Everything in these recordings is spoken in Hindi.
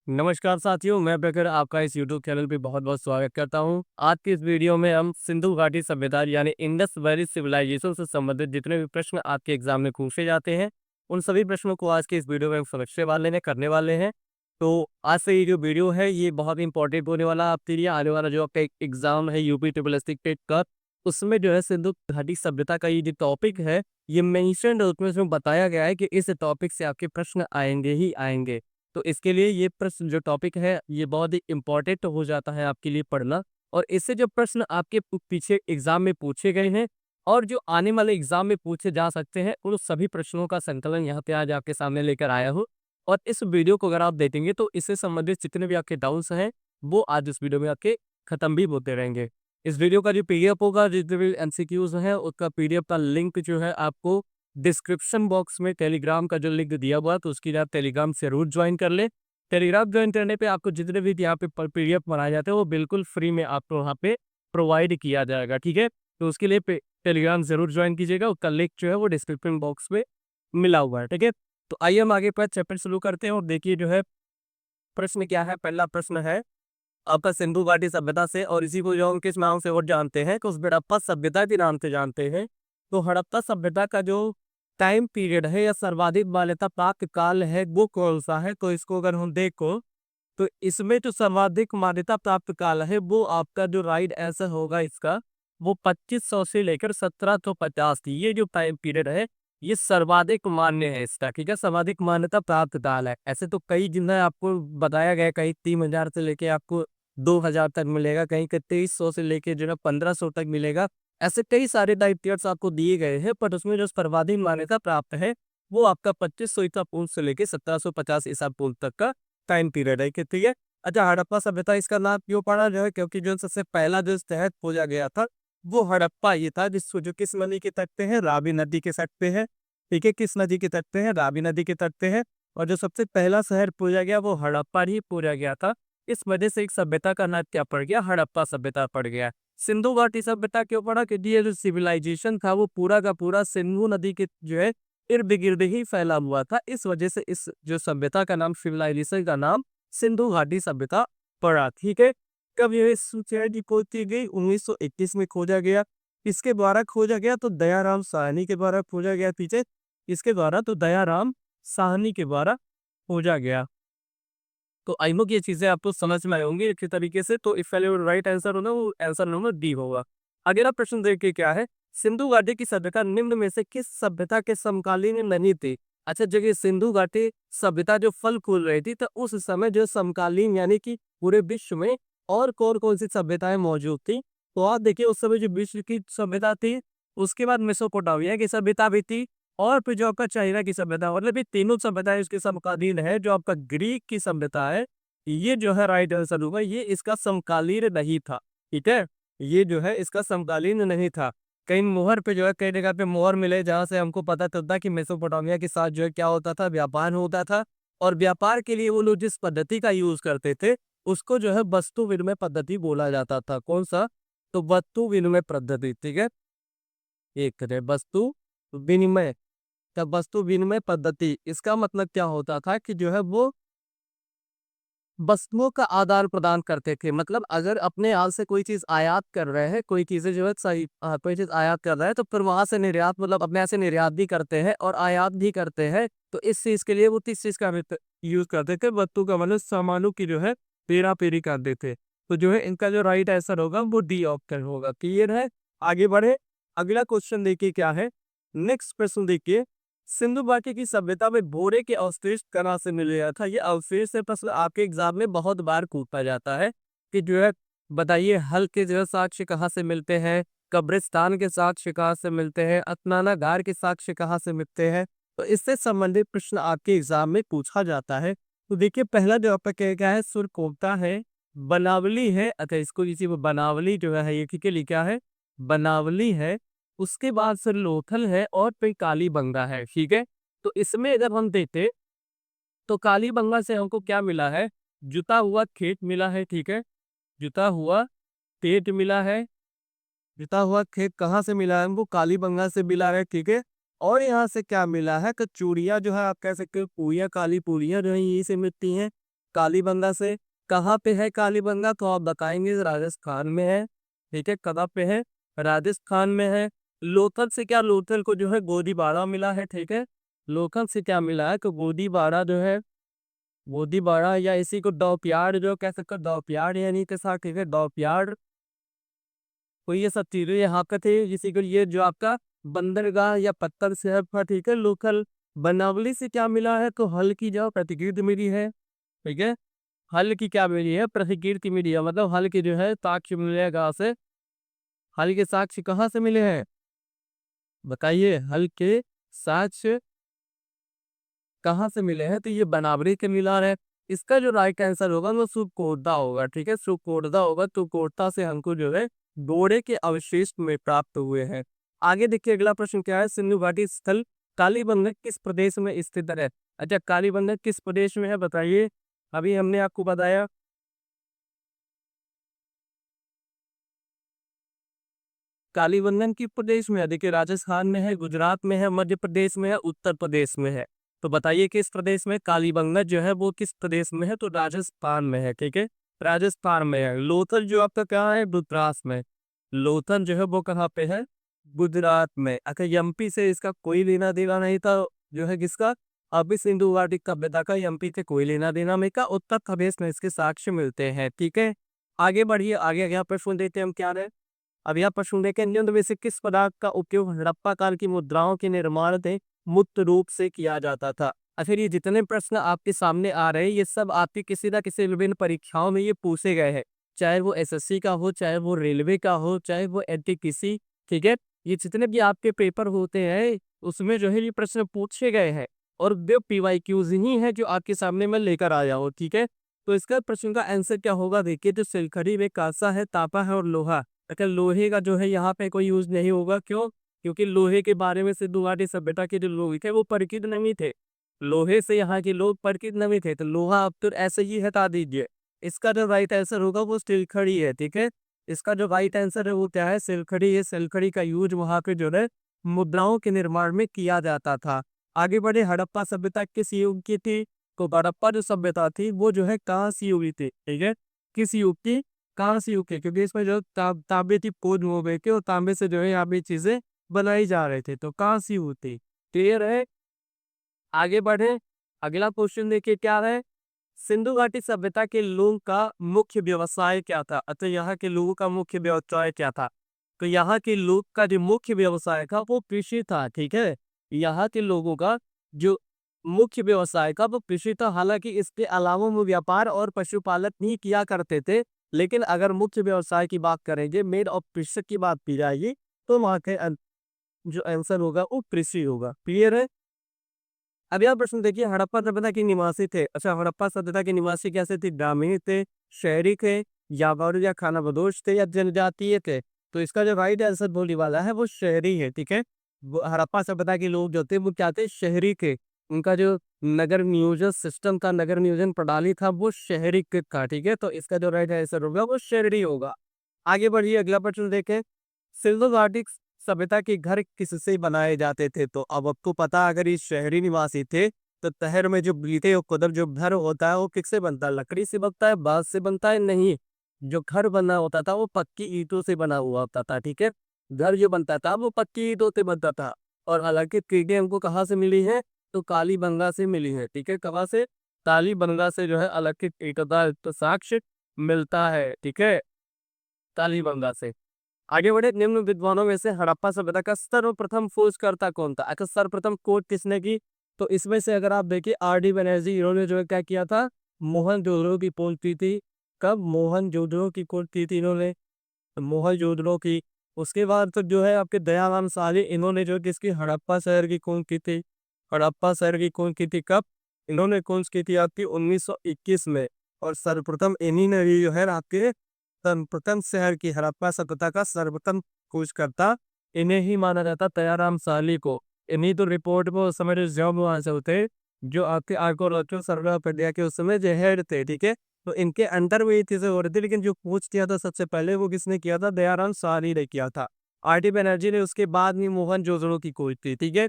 नमस्कार साथियों, मैं प्रखर आपका इस यूट्यूब चैनल पे बहुत-बहुत स्वागत करता हूँ। आज की इस वीडियो में हम सिंधु घाटी सभ्यता यानी इंडस वैली सिविलाइजेशन से संबंधित जितने भी प्रश्न आपके एग्जाम में पूछे जाते हैं, उन सभी प्रश्नों को आज के इस वीडियो में हम समझने वाले हैं, करने वाले हैं। तो आज से ये जो वीडियो है, ये बहुत इंपॉर्टेंट होने वाला है आपके लिए। आने वाला जो आपका एक एग्जाम है यूपी ट्रिपल एससी टेट का, उसमें जो है सिंधु घाटी सभ्यता का ये जो टॉपिक है, ये मेंशन्ड है, उसमें बताया गया है कि इस टॉपिक से आपके प्रश्न आएँगे ही आएँगे। तो इसके लिए ये प्रश्न जो टॉपिक है, ये बहुत ही इम्पोर्टेंट हो जाता है आपके लिए पढ़ना। और इससे जो प्रश्न आपके पीछे एग्जाम में पूछे गए हैं और जो आने वाले एग्जाम में पूछे जा सकते हैं, उन सभी प्रश्नों का संकलन यहाँ पे आज आपके सामने लेकर आया हूँ। और इस वीडियो को अगर आप देखेंगे तो इससे संबंधित जितने भी आपके डाउट्स हैं, वो आज इस वीडियो में आपके खत्म भी होते रहेंगे। इस वीडियो का जो पीडीएफ होगा, जितने भी एमसीक्यूज हैं, उसका पीडीएफ का लिंक जो है आपको डिस्क्रिप्शन बॉक्स में टेलीग्राम का जो लिंक दिया हुआ है, तो उसके लिए आप टेलीग्राम ज़रूर ज्वाइन कर लें। टेलीग्राम ज्वाइन करने पे आपको जितने भी यहाँ पे पीडीएफ बनाए जाते हैं, वो बिल्कुल फ्री में आपको वहाँ पे प्रोवाइड किया जाएगा, ठीक है? तो उसके लिए टेलीग्राम ज़रूर ज्वाइन कीजिएगा, उसका लिंक जो है वो डिस्क्रिप्शन बॉक्स में मिला हुआ है, ठीक है? तो आइए हम आगे पर चैप्टर शुरू करते हैं और देखिए जो है प्रश्न क्या है। पहला प्रश्न है आपका सिंधु घाटी सभ्यता से, और इसी को जो हम किस नाम से और जानते हैं, तो उस हड़प्पा सभ्यता के नाम से जानते हैं। तो हड़प्पा सभ्यता का जो टाइम पीरियड है या सर्वाधिक मान्यता प्राप्त काल है, वो कौन सा है? तो इसको अगर हम देखो, तो इसमें जो सर्वाधिक मान्यता प्राप्त काल है, वो आपका जो राइट आंसर होगा इसका, वो 2500 से लेकर 1750 थी। ये जो टाइम पीरियड है, ये सर्वाधिक मान्य है इसका, ठीक है? सर्वाधिक मान्यता प्राप्त काल है। ऐसे तो कई जिन्हें आपको बताया गया है, कहीं 3000 से लेके आपको 2000 तक मिलेगा, कहीं के 2300 से लेके जो है 1500 तक मिलेगा। ऐसे कई सारे टाइप पीरियड्स आपको दिए गए हैं, पर उसमें जो सर्वाधिक मान्यता प्राप्त है, वो आपका 2500 ईसा पूर्व से लेके 1750 ईसा पूर्व तक का टाइम पीरियड है, कि ठीक है। अच्छा, हड़प्पा सभ्यता इसका नाम क्यों पड़ा जो है, क्योंकि जो सबसे पहला जो शहर खोजा गया था, वो हड़प्पा ही था, जिसको जो किस नदी के तट पे है, रावी नदी के तट पे है, ठीक है? किस नदी के तट पे है? रावी नदी के तट पे है। और जो सबसे पहला शहर खोजा गया, वो हड़प्पा ही खोजा गया था। इस वजह से एक सभ्यता का नाम क्या पड़ गया? हड़प्पा सभ्यता पड़ गया। सिंधु घाटी सभ्यता क्यों पड़ा? क्योंकि ये जो सिविलाइजेशन था, वो पूरा का पूरा सिंधु नदी के जो है इर्द गिर्द ही फैला हुआ था। इस वजह से इस जो सभ्यता का नाम, सिविलाइजेशन का नाम सिंधु घाटी सभ्यता पड़ा, ठीक है? कब ये शहर की खोज की गई? 1921 में खोजा गया। इसके द्वारा खोजा गया तो दयाराम साहनी के द्वारा खोजा गया, पीछे इसके द्वारा तो दयाराम साहनी के द्वारा खोजा गया। तो आई होप ये चीजें आपको समझ में आई होंगी अच्छी तरीके से। तो इस वाले राइट आंसर होना, वो आंसर नंबर डी होगा। अगला प्रश्न देखिए क्या है। सिंधु घाटी की सभ्यता निम्न में से किस सभ्यता के समकालीन नहीं थी? अच्छा, जगह सिंधु घाटी सभ्यता जो फल फूल रही थी, तो उस समय जो समकालीन यानी कि पूरे विश्व में और कौन कौन सी सभ्यताएं मौजूद थी? तो आप देखिए, उस समय जो विश्व की सभ्यता थी, उसके बाद मेसोपोटामिया की सभ्यता भी थी, और फिर जो आपका चाइना की सभ्यता, मतलब ये तीनों सभ्यताएं इसके समकालीन है। जो आपका ग्रीक की सभ्यता है, ये जो है राइट आंसर होगा, ये इसका समकालीन नहीं था, ठीक है? ये जो है इसका समकालीन नहीं था। कई मोहर पे जो है, कई जगह पे मोहर मिले, जहाँ से हमको पता चलता है कि मेसोपोटामिया के साथ जो है क्या होता था, व्यापार होता था। और व्यापार के लिए वो लोग जिस पद्धति का यूज करते थे, उसको जो है वस्तु विनिमय पद्धति बोला जाता था। कौन सा? तो वस्तु विनिमय पद्धति, ठीक है? एक है वस्तु विनिमय, तब वस्तु विनिमय पद्धति, इसका मतलब क्या होता था कि जो है वो वस्तुओं का आदान प्रदान करते थे। मतलब अगर अपने यहाँ से कोई चीज आयात कर रहे हैं, कोई चीजें जो है सही, कोई चीज आयात कर रहा है, तो फिर वहां से निर्यात, मतलब अपने यहाँ से निर्यात भी करते हैं और आयात भी करते हैं। तो इस चीज के लिए वो किस चीज का यूज करते थे? वस्तु का, मतलब सामानों की जो है पेरा पेरी करते थे। तो जो है इनका जो राइट आंसर होगा, वो डी ऑप्शन होगा। क्लियर है? आगे बढ़े, अगला क्वेश्चन देखिए क्या है। नेक्स्ट प्रश्न देखिए। सिंधु घाटी की सभ्यता में बोरे के अवशेष कहाँ से मिल गया था? ये अवशेष है, प्रश्न आपके एग्जाम में बहुत बार पूछा जाता है कि जो है बताइए, हल के जो है साक्ष्य कहाँ से मिलते हैं, कब्रिस्तान के साक्ष्य कहाँ से मिलते हैं, अतनाना घाट के साक्ष्य कहाँ से मिलते हैं। तो इससे संबंधित प्रश्न आपके एग्जाम में पूछा जाता है। तो देखिए, पहला जो आपका क्या है, सुरकोप्ता है, बनावली है। अच्छा, इसको इसी में बनावली जो है, ये ठीक है, लिखा है बनावली है। उसके बाद फिर लोथल है, और फिर कालीबंगा है, ठीक है? तो इसमें अगर हम देखें, तो कालीबंगा से हमको क्या मिला है? जुता हुआ खेत मिला है, ठीक है? जुता हुआ खेत मिला है। जुता हुआ खेत कहाँ से मिला है हमको? कालीबंगा से मिला है, ठीक है? और यहाँ से क्या मिला है? कि चूड़ियाँ जो है, आप कह सकते हो पूड़ियाँ, काली पूड़ियाँ जो है, यहीं से मिलती हैं। कालीबंगा से। कहाँ पे है कालीबंगा, तो आप बताएंगे राजस्थान में है। ठीक है, कहाँ पे है, राजस्थान में है। लोथल से क्या, लोथल को जो है गोदीबाड़ा मिला है। ठीक है, लोथल से क्या मिला है, तो गोदीबाड़ा जो है, गोदीबाड़ा या इसी को दोपयार जो कह सकते हो, दोपयार यानी के साथ। ठीक है, दोपयार, तो ये सब चीजें यहाँ पे थे। इसी को ये जो आपका बंदरगाह या पत्थर शहर था। ठीक है, लोकल। बनावली से क्या मिला है, तो हल की जो प्रतिकृति मिली है। ठीक है, हल की क्या मिली है, प्रतिकृति मिली है, मतलब हल की जो है साक्ष्य मिले हैं कहाँ से, हल के साक्ष्य कहाँ से मिले हैं, बताइए, हल के साक्ष्य कहाँ से मिले हैं, तो ये बनावली के मिला है। इसका जो राइट आंसर होगा वो सुकोरदा होगा। ठीक है, सुकोरदा होगा, तो कोरता से हमको जो है घोड़े के अवशेष में प्राप्त हुए हैं। आगे देखिए अगला प्रश्न क्या है, सिंधु घाटी स्थल कालीबंगा किस प्रदेश में स्थित है। अच्छा, कालीबंगा किस प्रदेश में है, बताइए। अभी हमने आपको बताया, कालीबंगन किस प्रदेश में है, देखिए राजस्थान में है, गुजरात में है, मध्य प्रदेश में है, उत्तर प्रदेश में है। तो बताइए किस प्रदेश में कालीबंगन जो है वो किस प्रदेश में है, तो राजस्थान में है। ठीक है, राजस्थान में है। लोथल जो आपका कहाँ है, गुजरात में। लोथल जो है वो कहाँ पे है, गुजरात में। अच्छा, एमपी से इसका कोई लेना देना नहीं था, जो है किसका, अभी सिंधु घाटी सभ्यता का एमपी से कोई लेना देना नहीं था, उत्तर प्रदेश में इसके साक्ष्य मिलते हैं। ठीक है, आगे बढ़िए, आगे यहाँ पर सुन देते हैं हम क्या है। अब यहाँ पर सुनने के नियंत्र में से किस पदार्थ का उपयोग हड़प्पा काल की मुद्राओं के निर्माण में मुक्त रूप से किया जाता था। फिर ये जितने प्रश्न आपके सामने आ रहे हैं, ये सब आपकी किसी ना किसी विभिन्न परीक्षाओं में ये पूछे गए हैं, चाहे वो एसएससी का हो, चाहे वो रेलवे का हो, चाहे वो एनटीपीसी। ठीक है, ये जितने भी आपके पेपर होते हैं उसमें जो है ये प्रश्न पूछे गए हैं, और वो पीवाईक्यूज ही है जो आपके सामने मैं लेकर आया हूँ। ठीक है, तो इसका प्रश्न का आंसर क्या होगा, देखिए, जो सिलखड़ी में कांसा है, तांबा है और लोहा। अगर लोहे का जो है यहाँ पे कोई यूज नहीं होगा, क्यों, क्योंकि लोहे के बारे में सिंधु घाटी सभ्यता के जो लोग थे वो परिचित नहीं थे, लोहे से यहाँ के लोग परिचित नहीं थे, तो लोहा आप तो ऐसे ही हटा दीजिए। इसका जो राइट आंसर होगा वो सिलखड़ी है। ठीक है, इसका जो राइट आंसर है वो क्या है, सिलखड़ी है। सिलखड़ी का यूज वहां पे जो है मुद्राओं के निर्माण में किया जाता था। आगे बढ़े, हड़प्पा सभ्यता किस युग की थी, तो हड़प्पा जो सभ्यता थी वो जो है कांस्य युग थी। ठीक है, किस युग की, कांस्य युग के, क्योंकि इसमें जो तांबे की खोज हो गई थी और तांबे से जो है यहाँ पे चीजें बनाई जा रहे थे, तो कांस्य युग थी। क्लियर है, आगे बढ़े, अगला क्वेश्चन देखिए क्या है, सिंधु घाटी सभ्यता के लोगों का मुख्य व्यवसाय क्या था। अतः यहाँ के लोगों का मुख्य व्यवसाय क्या था, तो यहाँ के लोग का जो मुख्य व्यवसाय था वो कृषि था। ठीक है, यहाँ के लोगों का जो मुख्य व्यवसाय था वो कृषि था। हालांकि इसके अलावा वो व्यापार और पशुपालन नहीं किया करते थे, लेकिन अगर मुख्य व्यवसाय की बात करेंगे, मेन ऑफ कृषि की बात की जाएगी, तो वहाँ के जो आंसर होगा वो कृषि होगा। क्लियर है, अब यह प्रश्न देखिए, हड़प्पा सभ्यता के निवासी थे। अच्छा, हड़प्पा सभ्यता के निवासी कैसे थे, ग्रामीण थे, शहरी थे, व्यापारी या खानाबदोश थे, या जनजातीय थे। तो इसका जो राइट आंसर बोलने वाला है वो शहरी है। ठीक है, हड़प्पा सभ्यता के लोग जो थे वो क्या थे, शहरी थे। उनका जो नगर नियोजन सिस्टम था, नगर नियोजन प्रणाली था, वो शहरी था। ठीक है, तो इसका जो राइट आंसर होगा वो शहरी होगा। आगे बढ़िए, अगला प्रश्न देखें, सिंधु घाटी सभ्यता के घर किससे बनाए जाते थे, तो अब आपको पता, अगर ये शहरी निवासी थे तो शहर में जो बीते और कुदर जो घर होता है वो किससे बनता है, लकड़ी से बनता है, बांस से बनता है, नहीं, जो घर बना होता था वो पक्की ईंटों से बना हुआ होता था। ठीक है, घर जो बनता था वो पक्की ईंटों से बनता था। और हालांकि कीड़े हमको कहाँ से मिली है, तो कालीबंगा से मिली है। ठीक है, कहाँ से, कालीबंगा से जो है अलग ईंटों का तो साक्ष्य मिलता है। ठीक है, कालीबंगा से। आगे बढ़े, निम्न विद्वानों में से हड़प्पा सभ्यता का सर्वप्रथम खोजकर्ता कौन था। अगर सर्वप्रथम खोज किसने की, तो इसमें से अगर आप देखिए आर डी बनर्जी, इन्होंने जो है क्या किया था, मोहनजोदड़ो की खोज की थी। कब, मोहनजोदड़ो की खोज की थी इन्होंने, मोहनजोदड़ो की। उसके बाद तो जो है आपके दयाराम साहनी, इन्होंने जो किसकी, हड़प्पा शहर की खोज की थी। हड़प्पा शहर की खोज की थी कब, इन्होंने खोज की थी आपकी 1921 में। और सर्वप्रथम इन्हीं ने जो है आपके सर्वप्रथम शहर की हड़प्पा सभ्यता का सर्वप्रथम खोजकर्ता इन्हें ही माना जाता, दयाराम साहनी को। इन्हीं तो रिपोर्ट में उस समय जो जॉब वहां से होते, जो आपके आर्कोलॉजिकल सर्वे ऑफ इंडिया के उस समय जो हेड थे। ठीक है, तो इनके अंडर में ये चीजें हो रही थी, लेकिन जो खोज किया था सबसे पहले वो किसने किया था, दयाराम साहनी ने किया था। आर डी बनर्जी ने उसके बाद में मोहनजोदड़ो की खोज की। ठीक है,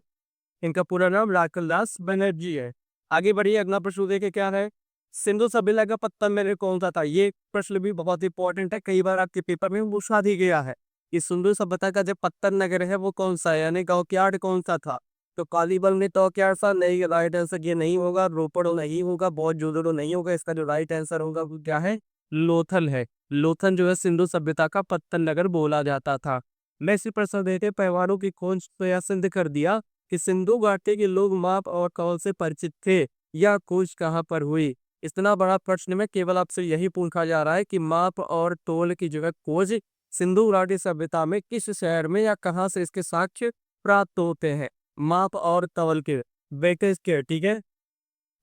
इनका पूरा नाम राखल दास बनर्जी है। आगे बढ़िए, अगला प्रश्न देखे क्या है, सिंधु सभ्यता का पत्तन नगर कौन सा था? ये प्रश्न भी बहुत इंपॉर्टेंट है, कई बार आपके पेपर में पूछा भी गया है कि सिंधु सभ्यता का जो पत्तन नगर है वो कौन सा है, यानी गौकियाड कौन सा था? तो कालीबंग ने तो क्या सा नहीं, राइट आंसर ये नहीं होगा। रोपड़ नहीं होगा, बहुत नहीं होगा। इसका जो राइट आंसर होगा वो क्या है? लोथल है। लोथल जो है सिंधु सभ्यता का पत्तन नगर बोला जाता था। मैं इसी प्रश्न देते परिवारों की खोज तो यह सिद्ध कर दिया कि सिंधु घाटी के लोग माप और कौल से परिचित थे। यह खोज कहाँ पर हुई? इतना बड़ा प्रश्न में केवल आपसे यही पूछा जा रहा है कि माप और तोल की जो है खोज सिंधु घाटी सभ्यता में किस शहर में या कहाँ से इसके साक्ष्य प्राप्त होते हैं? माप और तौल के बेटे के, ठीक है।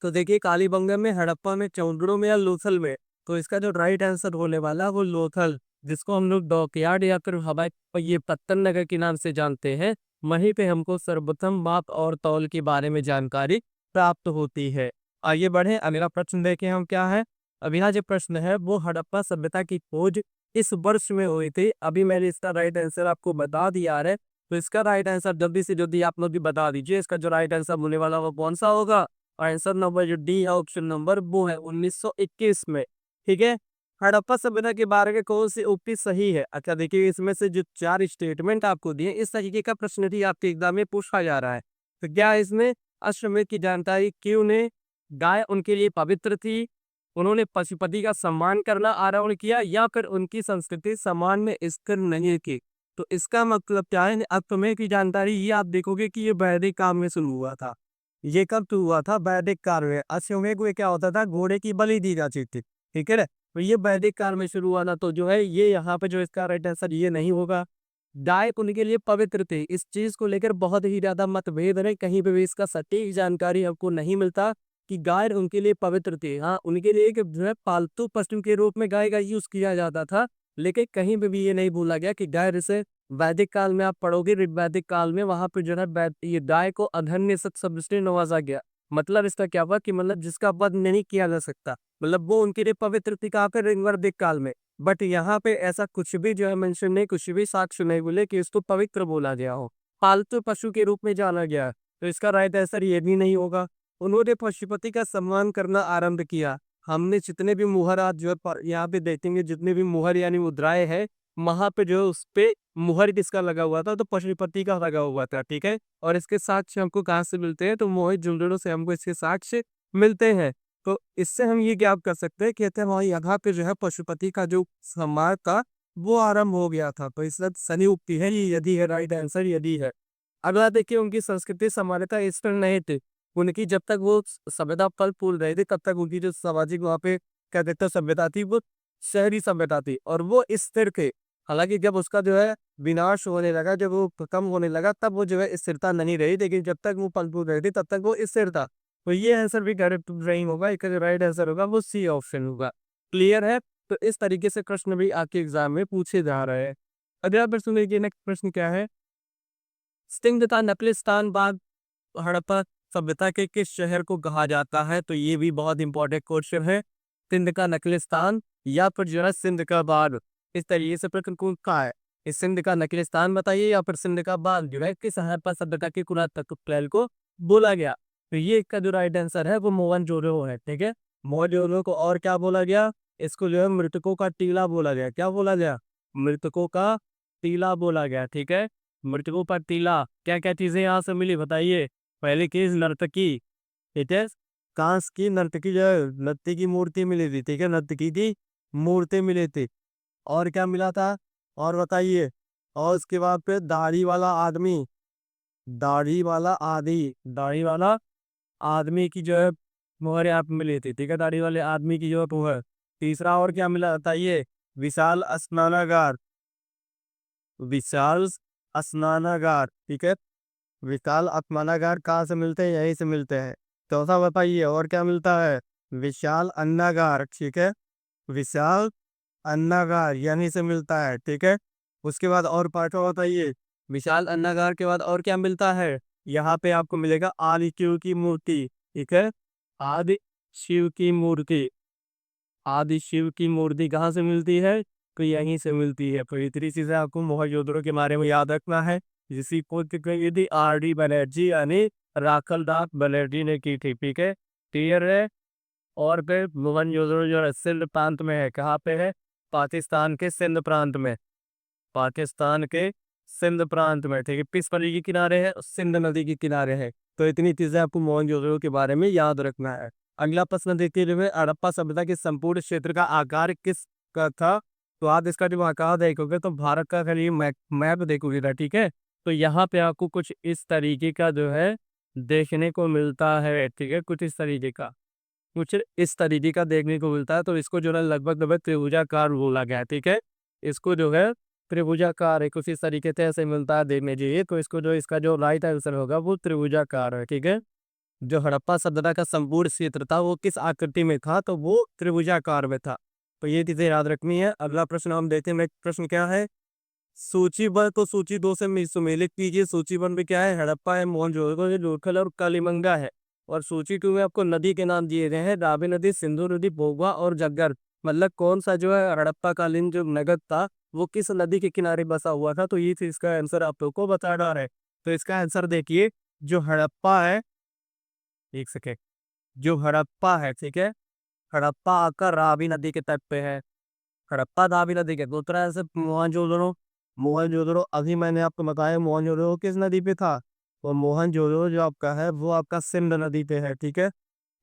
तो देखिए कालीबंगन में, हड़प्पा में, चौंदड़ो में या लोथल में। तो इसका जो राइट आंसर होने वाला है वो लोथल, जिसको हम लोग डॉकयार्ड या फिर हवाई ये पत्तन नगर के नाम से जानते हैं। वहीं पे हमको सर्वप्रथम माप और तौल के बारे में जानकारी प्राप्त होती है। आइए बढ़े, अगला प्रश्न देखें हम क्या है। अब यहाँ जो प्रश्न है वो हड़प्पा सभ्यता की खोज इस वर्ष में हुई थी। अभी मैंने इसका राइट आंसर आपको बता दिया है, तो इसका राइट आंसर जल्दी से जल्दी आप लोग भी बता दीजिए। इसका जो राइट आंसर होने वाला वो कौन सा होगा? आंसर नंबर जो डी है, ऑप्शन नंबर वो है 1921 में, ठीक है। हड़प्पा सभ्यता के बारे में कौन सी उक्ति सही है? अच्छा देखिए, इसमें से जो 4 स्टेटमेंट आपको दिए, इस तरीके का प्रश्न भी आपके एग्जाम में पूछा जा रहा है। तो क्या इसमें अश्वमेध की जानकारी क्यों ने गाय उनके लिए पवित्र थी, उन्होंने पशुपति का सम्मान करना आरंभ किया, या फिर उनकी संस्कृति सम्मान में स्थिर नहीं की? तो इसका मतलब क्या है? अश्वमेध की जानकारी ये आप देखोगे कि ये वैदिक काल में शुरू हुआ था। ये कब शुरू हुआ था? वैदिक काल में। अश्वमेध में क्या होता था? घोड़े की बलि दी जाती थी, ठीक है ना। तो ये वैदिक काल में शुरू हुआ था, तो जो है ये यहाँ पे जो इसका राइट आंसर ये नहीं होगा। गाय उनके लिए पवित्र थे, इस चीज को लेकर बहुत ही ज्यादा मतभेद है, कहीं पे भी इसका सटीक जानकारी आपको नहीं मिलता कि गाय उनके लिए पवित्र थी। हाँ, उनके लिए एक जो है पालतू पशु के रूप में गाय का यूज किया जाता था, लेकिन कहीं पे भी ये नहीं बोला गया कि गाय, जैसे वैदिक काल में आप पढ़ोगे, वैदिक काल में वहां पे जो है ये गाय को अधन्य शब्द से नवाजा गया। मतलब इसका क्या हुआ कि मतलब जिसका वध नहीं किया जा सकता, मतलब वो उनके लिए पवित्र थी कहाँ पे? वैदिक काल में। बट यहाँ पे ऐसा कुछ भी जो है मेंशन नहीं, कुछ भी साक्ष्य नहीं बोले कि इसको पवित्र बोला गया हो, पालतू पशु के रूप में जाना गया है। तो इसका राइट आंसर ये भी नहीं होगा। उन्होंने पशुपति का सम्मान करना आरंभ किया। हमने जितने भी मुहर आज जो है यहाँ पे देखेंगे, जितने भी मुहर यानी मुद्राएं है, वहां पे जो है उस पे मुहर किसका लगा हुआ था? तो पशुपति का लगा हुआ था, ठीक है। और इसके साक्ष्य हमको कहाँ से मिलते हैं? तो मोहितझुलड़ों से हमको इसके साक्ष्य मिलते हैं। तो इससे हम ये ज्ञात कर सकते हैं, कहते हैं वहाँ यहाँ पे जो है पशुपति का जो सम्मान था वो आरंभ हो गया था। तो इसका सही उक्ति है ये, यदि है राइट आंसर, यदि है। अगला देखिए, उनकी संस्कृति समानता स्थिर नहीं थी। उनकी जब तक वो सभ्यता फल फूल रही थी तब तक उनकी जो सामाजिक वहाँ पे क्या कहते हैं सभ्यता थी, वो शहरी सभ्यता थी और वो स्थिर थे। हालांकि जब उसका जो है विनाश होने लगा, जब वो खत्म होने लगा, तब वो जो है स्थिरता नहीं रही, लेकिन जब तक वो फल फूल रही थी तब तक वो स्थिर था। तो ये आंसर भी करेक्ट नहीं होगा, इसका जो राइट आंसर होगा वो सी ऑप्शन होगा। क्लियर है? तो इस तरीके से प्रश्न भी आपके एग्जाम में पूछे जा रहे हैं। अगला प्रश्न देखिए, नेक्स्ट प्रश्न क्या है। सिंध का नकलिस्तान बाद हड़प्पा सभ्यता के किस शहर को कहा जाता है? तो ये भी बहुत इंपॉर्टेंट क्वेश्चन है। सिंध का नकलिस्तान या फिर जो है सिंध का बाग, इस तरीके से प्रश्न पूछा है। इस सिंध का नकलिस्तान बताइए या फिर सिंध का बाग जो है किस हड़प्पा सभ्यता के पुरातत्व स्थल को बोला गया? तो ये इसका जो राइट आंसर है वो मोहनजोदड़ो है, ठीक है। मोहनजोदड़ो को और क्या बोला गया? इसको जो है मृतकों का टीला बोला गया। क्या बोला गया? मृतकों का टीला बोला गया, ठीक है। मृतकों पर टीला, क्या क्या चीजें यहाँ से मिली बताइए। पहले की नर्तकी, ठीक है, कांस की नर्तकी जो है नृत्य की मूर्ति मिली थी, ठीक है, नर्तकी की मूर्ति मिली थी। और क्या मिला था? और बताइए। और उसके बाद पे दाढ़ी वाला आदमी, दाढ़ी वाला आदमी की जो है मोहर यहाँ पे मिली थी, ठीक है, दाढ़ी वाले आदमी की जो है मोहर। तीसरा और क्या मिला बताइए। विशाल स्नानागार, विशाल स्नानागार, ठीक है। विशाल स्नानागार कहाँ से मिलते हैं? यहीं से मिलते हैं। चौथा बताइए और क्या मिलता है? विशाल अन्नागार, ठीक है, विशाल अन्नागार यहीं से मिलता है, ठीक है। उसके बाद और पांचवा बताइए। विशाल अन्नागार के बाद और क्या मिलता है? यहाँ पे आपको मिलेगा आदि शिव की मूर्ति, ठीक है, आदि शिव की मूर्ति। आदि शिव की मूर्ति कहाँ से मिलती है? तो यहीं से मिलती है। तो इतनी चीजें आपको मोहनजोदड़ो के बारे में याद रखना है, जिसकी खोज की थी R D बनर्जी यानी राखल दास बनर्जी ने की थी, ठीक है। क्लियर है? और फिर मोहनजोदड़ो जो है सिंध प्रांत में है, कहाँ पे है? पाकिस्तान के सिंध प्रांत में, पाकिस्तान के सिंध प्रांत में, ठीक है। किस नदी के किनारे है? सिंध नदी के किनारे है। तो इतनी चीजें आपको मोहनजोदड़ो के बारे में याद रखना है। अगला प्रश्न देखिए जो है, हड़प्पा सभ्यता के संपूर्ण क्षेत्र का आकार किस का था? तो आप इसका जो आकार देखोगे तो भारत का खाली मैप देखोगे ना, ठीक है। तो यहाँ पे आपको कुछ इस तरीके का जो है देखने को मिलता है, ठीक है। कुछ इस तरीके का देखने को मिलता है। तो इसको जो है लगभग लगभग त्रिभुजाकार बोला गया है, ठीक है। इसको जो है त्रिभुजाकार है, कुछ इस तरीके से ऐसे मिलता है देखने चाहिए। तो इसको जो इसका जो राइट आंसर होगा वो त्रिभुजाकार है, ठीक है। जो हड़प्पा सभ्यता का संपूर्ण क्षेत्र था वो किस आकृति में था? तो वो त्रिभुजाकार में था। तो ये चीजें याद रखनी है। अगला प्रश्न हम देखते हैं। नेक्स्ट प्रश्न क्या है? सूचीबद्ध को सूची 2 से सुमेलित कीजिए। सूचीबद्ध में क्या है? हड़प्पा है, मोहनजोदड़ो है, लोथल और कालीबंगा है। और सूची 2 में आपको नदी के नाम दिए गए हैं, रावी नदी, सिंधु नदी, भोगवा और जग्गर। मतलब कौन सा जो है हड़प्पा कालीन जो नगर था वो किस नदी के किनारे बसा हुआ था? तो ये चीज इसका आंसर आप लोग को बताना है। तो इसका आंसर देखिए, जो हड़प्पा है, एक सेकेंड, जो हड़प्पा है, ठीक है, हड़प्पा आकर रावी नदी के तट पे है। हड़प्पा रावी नदी के दूसरा ऐसे मोहनजोदड़ो, मोहनजोदड़ो अभी मैंने आपको बताया मोहनजोदड़ो किस नदी पे था? और मोहनजोदड़ो जो आपका है वो आपका सिंध नदी पे है, ठीक है।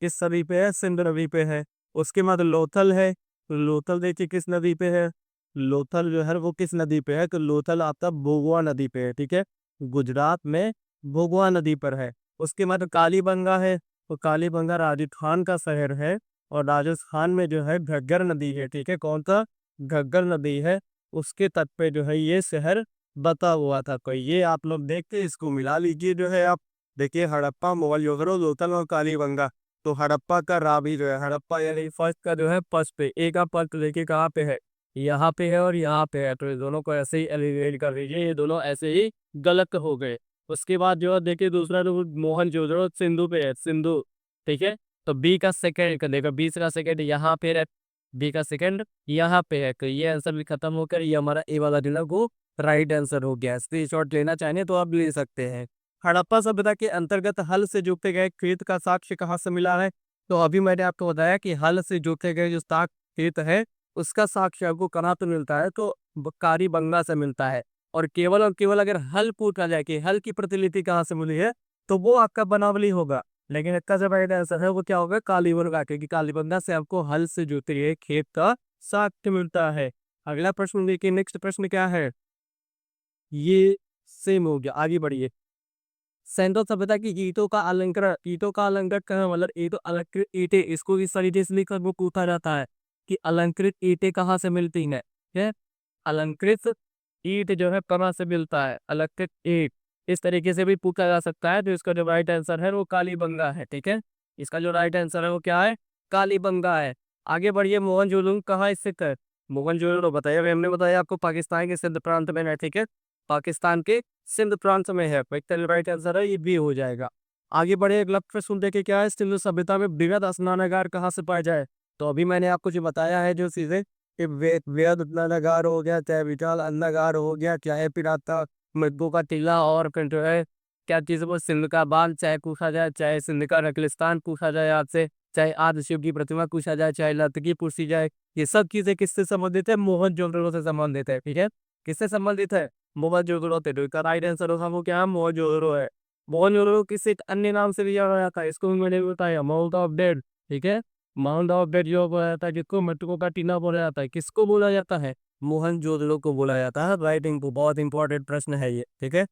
किस नदी पे है? सिंध नदी पे है। उसके बाद लोथल है। तो लोथल देखिए किस नदी पे है? लोथल जो है वो किस नदी पे है? तो लोथल आपका भोगवा नदी पे है, ठीक है। गुजरात में भोगवा नदी पर है। उसके बाद कालीबंगा है। तो कालीबंगा राजस्थान का शहर है। और राजस्थान में जो है घग्गर नदी है, ठीक है। कौन सा? घग्गर नदी है। उसके तट पे जो है ये शहर बता हुआ था। तो ये आप लोग देख के इसको मिला लीजिए जो है आप। देखिए हड़प्पा, मोहनजोदड़ो, लोथल और कालीबंगा। तो हड़प्पा का रावी जो है, हड़प्पा यानी फर्स्ट का जो है फर्स्ट पे, एक आप फर्स्ट देखिए कहाँ पे है, यहाँ पे है और यहाँ पे है। तो ये दोनों को ऐसे ही एलिमिनेट कर दीजिए, ये दोनों ऐसे ही गलत हो गए। उसके बाद जो है देखिए दूसरा जो मोहनजोदड़ो सिंधु पे है, सिंधु, ठीक है। तो बी का सेकंड कर देगा, 20 का सेकंड यहाँ पे है, बी का सेकंड यहाँ पे है। तो ये आंसर भी खत्म होकर ये हमारा ए वाला जो है वो राइट आंसर हो गया। स्क्रीनशॉट लेना चाहें तो आप ले सकते हैं। हड़प्पा सभ्यता के अंतर्गत हल से जोते गए खेत का साक्ष्य कहाँ से मिला है? तो अभी मैंने आपको बताया कि हल से जोते गए जो साक खेत है उसका साक्ष्य आपको कहाँ पे मिलता है? तो कालीबंगा से मिलता है। और केवल अगर हल पूछा जाए कि हल की प्रतिलिपि कहाँ से मिली है तो वो आपका बनावली होगा। लेकिन इसका जो राइट आंसर है वो क्या होगा? कालीबंगा, क्योंकि कालीबंगा से आपको हल से जोते गए खेत का साक्ष्य मिलता है। अगला प्रश्न देखिए, नेक्स्ट प्रश्न क्या है? ये सेम हो गया, आगे बढ़िए। सैंडो सभ्यता की ईंटों का अलंकरण का मतलब ये तो अलंकृत ईंटें, इसको इस तरीके से लिखकर वो पूछा जाता है कि अलंकृत ईंटें कहाँ से मिलती हैं, ठीक है। अलंकृत ईंट जो है कहाँ से मिलता है? अलंकृत ईंट इस तरीके से भी पूछा जा सकता है। तो इसका जो राइट आंसर है वो कालीबंगा है, ठीक है। इसका जो राइट आंसर है वो क्या है? कालीबंगा है। आगे बढ़िए, मोहनजोदड़ो कहाँ स्थित है? मोहनजोदड़ो बताइए, अभी हमने बताया आपको पाकिस्तान के सिंध प्रांत में है, ठीक है। पाकिस्तान के सिंध प्रांत में है। राइट आंसर है, ये भी हो जाएगा। आगे बढ़े, अगला प्रश्न देखे क्या है? सिंधु सभ्यता में बृहद स्नानागार कहाँ से पाया जाए? तो अभी मैंने आपको जो बताया है जो चीजें कि वृहद स्नानागार हो गया, चाहे विशाल अन्नागार हो गया, चाहे फिर आपका मृगों का टीला, और फिर जो है क्या चीज वो सिंध का बांध चाहे पूछा जाए, चाहे सिंध का नखलिस्तान पूछा जाए आपसे, चाहे आदि शिव की प्रतिमा पूछा जाए, चाहे लतकी पूछी जाए, ये सब चीजें किससे संबंधित है? मोहनजोदड़ो से संबंधित है, ठीक है। किससे संबंधित है? मोहनजोदड़ो से। तो इसका राइट आंसर होगा वो क्या है? मोहनजोदड़ो है। मोहनजोदड़ो किसी एक अन्य नाम से भी जाना जाता है, इसको भी मैंने बताया, माउंट ऑफ डेड, ठीक है। माउंट ऑफ डेड जो बोला जाता है, जिसको मृतकों का टीला बोला जाता है, किसको बोला जाता है? मोहनजोदड़ो को बोला जाता है। राइटिंग को बहुत इंपॉर्टेंट प्रश्न है ये, ठीक है।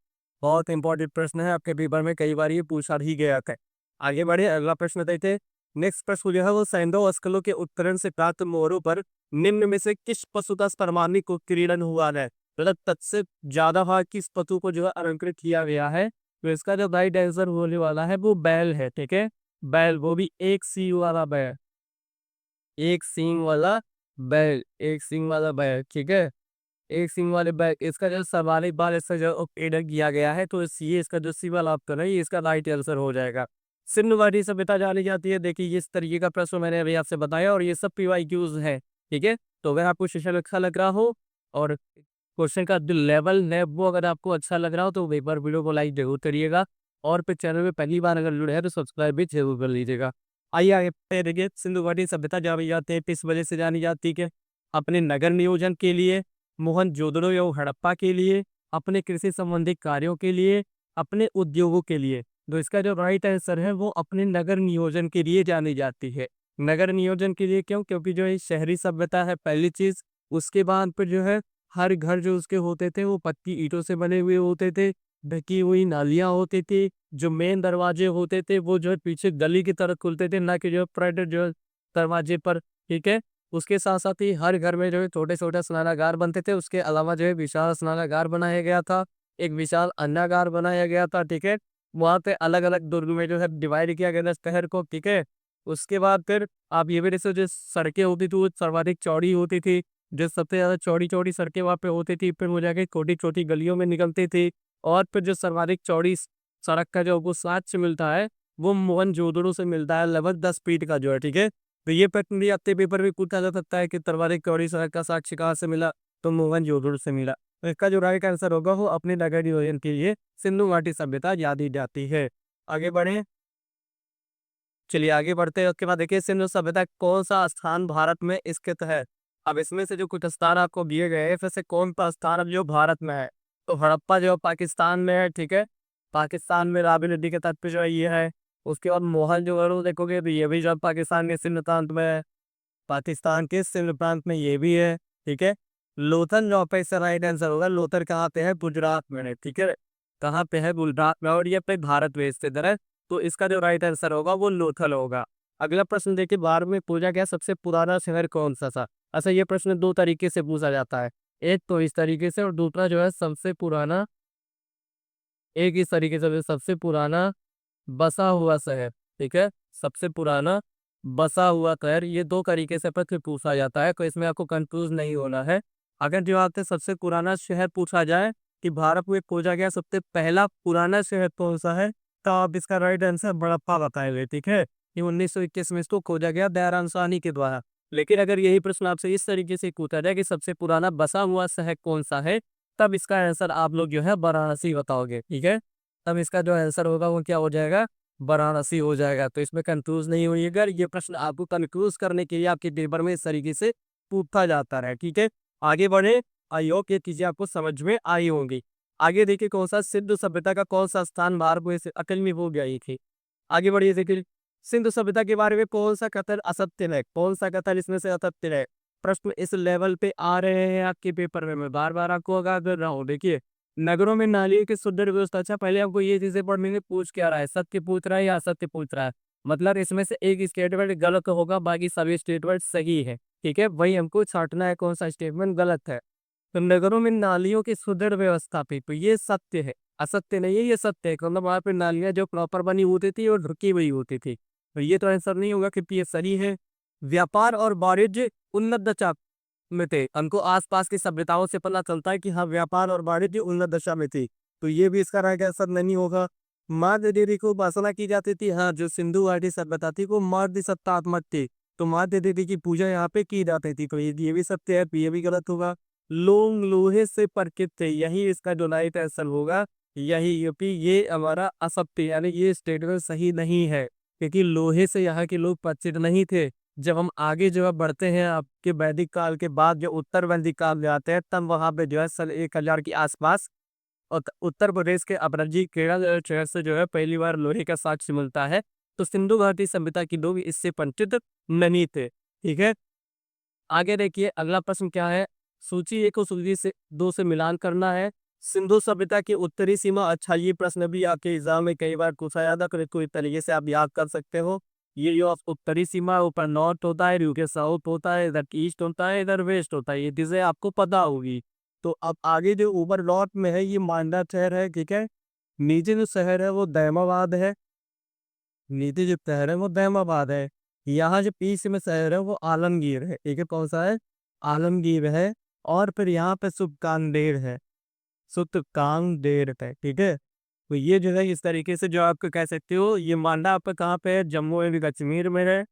बहुत इंपॉर्टेंट प्रश्न है, आपके पेपर में कई बार ये पूछा ही गया था। आगे बढ़े, अगला प्रश्न देखते हैं। नेक्स्ट प्रश्न जो है वो सैंडो स्कलों के उत्तरण से प्राप्त मोहरों पर निम्न में से किस पशु का परमाणु उत्कीर्णन हुआ है? मतलब तद से ज्यादा भाग किस पशु को जो है अलंकृत किया गया है? तो इसका जो राइट आंसर होने वाला है वो बैल है, ठीक है। बैल, वो भी एक सींग वाला बैल, एक सींग वाला बैल, एक सींग वाला बैल, ठीक है। एक सींग वाले बैल, इसका जो सवालिक बाल इसका जो उपकेंद्र किया गया है, तो ये इसका जो सी वाला ऑप्शन है ये इसका राइट आंसर हो जाएगा। सिंधुघाटी सभ्यता जानी जाती है, देखिए इस तरीके का प्रश्न मैंने अभी आपसे बताया और ये सब PYQs है, ठीक है। तो अगर आपको सेशन अच्छा लग रहा हो और क्वेश्चन का जो लेवल है वो अगर आपको अच्छा लग रहा हो तो एक बार वीडियो को लाइक जरूर करिएगा। और फिर चैनल में पहली बार अगर जुड़े हैं तो सब्सक्राइब भी जरूर कर लीजिएगा। आइए आगे देखिए, सिंधु घाटी सभ्यता जानी जाती है किस वजह से जानी जाती है? अपने नगर नियोजन के लिए, मोहनजोदड़ो एवं हड़प्पा के लिए, अपने कृषि संबंधी कार्यों के लिए, अपने उद्योगों के लिए। तो इसका जो राइट आंसर है वो अपने नगर नियोजन के लिए जानी जाती है। नगर नियोजन के लिए क्यों? क्योंकि जो ये शहरी सभ्यता है पहली चीज, उसके बाद फिर जो है हर घर जो उसके होते थे वो पक्की ईंटों से बने हुए होते थे, ढकी हुई नालियाँ होती थी, जो मेन दरवाजे होते थे वो जो है पीछे गली की तरफ खुलते थे, ना कि जो है फ्रंट जो है दरवाजे पर, ठीक है। उसके साथ साथ ही हर घर में जो है छोटे-छोटे स्नानागार बनते थे, उसके अलावा जो है विशाल स्नानागार बनाया गया था, एक विशाल अन्नागार बनाया गया था, ठीक है। वहाँ पे अलग-अलग दुर्ग में जो है डिवाइड किया गया था शहर को, ठीक है। उसके बाद फिर आप ये भी देख सकते हो जो सड़कें होती थी वो सर्वाधिक चौड़ी होती थी, जो सबसे ज़्यादा चौड़ी-चौड़ी सड़कें वहाँ पे होती थी, फिर वो जाके छोटी-छोटी गलियों में निकलती थी। और फिर जो सर्वाधिक चौड़ी सड़क का जो आपको साक्ष्य मिलता है, वो मोहनजोदड़ो से मिलता है, लगभग 10 फीट का जो है, ठीक है। तो ये प्रश्न भी आपके पेपर में पूछा जा सकता है कि सर्वाधिक चौड़ी सड़क का साक्ष्य कहाँ से मिला? तो मोहनजोदड़ो से मिला। तो इसका जो राइट आंसर होगा वो अपने नगर नियोजन के लिए सिंधु घाटी सभ्यता यादी जाती है। आगे बढ़ें। चलिए आगे बढ़ते हैं, उसके बाद देखिए सिंधु सभ्यता कौन-सा स्थान भारत में स्थित है? अब इसमें से जो कुछ स्थान आपको दिए गए हैं, फिर से कौन-सा स्थान अब जो भारत में है? तो हड़प्पा जो है पाकिस्तान में है, ठीक है? पाकिस्तान में रावी नदी के तट पे जो है ये है। उसके बाद मोहनजोदड़ो देखोगे तो ये भी जो है पाकिस्तान के सिंध प्रांत में है। पाकिस्तान के सिंध प्रांत में ये भी है, ठीक है? लोथल जो पे इसका राइट आंसर होगा, लोथल कहाँ पे है? गुजरात में है, ठीक है? कहाँ पे है? गुजरात में, और ये अपने भारत में स्थित है। तो इसका जो राइट आंसर होगा वो लोथल होगा। अगला प्रश्न देखिए, भारत में पूछा गया सबसे पुराना शहर कौन-सा था? अच्छा, ये प्रश्न 2 तरीके से पूछा जाता है। एक तो इस तरीके से और दूसरा जो है सबसे पुराना, एक इस तरीके से सबसे पुराना बसा हुआ शहर, ठीक है? सबसे पुराना बसा हुआ शहर, ये 2 तरीके से प्रश्न पूछा जाता है, तो इसमें आपको कन्फ्यूज़ नहीं होना है। अगर जो आपसे सबसे पुराना शहर पूछा जाए कि भारत में खोजा गया सबसे पहला पुराना शहर कौन-सा है? तो आप इसका राइट आंसर हड़प्पा बताएँगे, ठीक है? ये 1921 में इसको खोजा गया दयाराम साहनी के द्वारा। लेकिन अगर यही प्रश्न आपसे इस तरीके से पूछा जाए कि सबसे पुराना बसा हुआ शहर कौन-सा है? तब इसका आंसर आप लोग जो है वाराणसी बताओगे, ठीक है? तब इसका जो आंसर होगा वो क्या हो जाएगा? वाराणसी हो जाएगा। तो इसमें कन्फ्यूज़ नहीं होइएगा, ये प्रश्न आपको कन्फ्यूज़ करने के लिए आपके पेपर में इस तरीके से पूछा जाता है, ठीक है? आगे बढ़ें, आई होप ये चीज़ें आपको समझ में आई होंगी। आगे देखिए कौन-सा सिंधु सभ्यता का कौन-सा स्थान भारत में से अकल में हो गई थी? आगे बढ़िए देखिए, सिंधु सभ्यता के बारे में कौन-सा कथन असत्य है? कौन-सा कथन इसमें से असत्य है? प्रश्न इस लेवल पे आ रहे हैं आपके पेपर में, मैं बार-बार आपको आगाह कर रहा हूँ। देखिए, नगरों में नालियों की सुदृढ़ व्यवस्था, अच्छा पहले आपको ये चीज़ें पढ़ने में पूछ क्या रहा है? सत्य पूछ रहा है या असत्य पूछ रहा है? मतलब इसमें से एक स्टेटमेंट गलत होगा, बाकी सभी स्टेटमेंट सही है, ठीक है? वही हमको छाँटना है कौन-सा स्टेटमेंट गलत है। तो नगरों में नालियों की सुदृढ़ व्यवस्था थी, तो ये सत्य है, असत्य नहीं है, ये सत्य है। मतलब वहाँ पे नालियाँ जो प्रॉपर बनी होती थी और ढकी हुई होती थी। तो ये तो आंसर नहीं होगा क्योंकि ये सही है। व्यापार और वाणिज्य उन्नत दशा में थे। हमको आस-पास की सभ्यताओं से पता चलता है कि हाँ, व्यापार और वाणिज्य उन्नत दशा में थी। तो ये भी इसका राइट आंसर नहीं होगा। मध्य देवी को उपासना की जाती थी। हाँ, जो सिंधु घाटी सभ्यता थी वो मध्य सत्तात्मक थी। तो मध्य देवी की पूजा यहाँ पे की जाती थी। तो ये भी सत्य है, तो ये भी गलत होगा। लोग लोहे से परिचित थे, यही इसका जो राइट आंसर होगा, यही यूपी, ये हमारा असत्य यानी ये स्टेटमेंट सही नहीं है, क्योंकि लोहे से यहाँ के लोग परिचित नहीं थे। जब हम आगे जो है बढ़ते हैं आपके वैदिक काल के बाद जो उत्तर वैदिक काल में आते हैं, तब वहाँ पे जो है सन 1000 के आसपास उत्तर प्रदेश के अपरंजी केरल शहर से जो है पहली बार लोहे का साक्ष्य मिलता है। तो सिंधु घाटी सभ्यता के लोग इससे परिचित नहीं थे, ठीक है। आगे देखिए अगला प्रश्न क्या है? सूची 1 को सूची से 2 से मिलान करना है। सिंधु सभ्यता की उत्तरी सीमा, अच्छा ये प्रश्न भी आपके एग्जाम में कई बार पूछा जाता है, तो इसको इस तरीके से आप याद कर सकते हो। ये जो उत्तरी सीमा है, ऊपर नॉर्थ होता है, नीचे साउथ होता है, इधर ईस्ट होता है, इधर वेस्ट होता है, ये चीजें आपको पता होगी। तो अब आगे जो ऊपर नॉर्थ में है ये मांडा शहर है, ठीक है। नीचे जो शहर है वो दैमाबाद है, नीचे जो शहर है वो दैमाबाद है। यहाँ जो पीछे में शहर है वो आलमगीर है, ठीक है। कौन सा है? आलमगीर है। और फिर यहाँ पे सुल्तानदेव है, सुल्तानदेव है, ठीक है। तो ये जो है इस तरीके से जो आपको कह सकते हो, ये मांडा आपका कहाँ पे है? जम्मू एंड कश्मीर में है,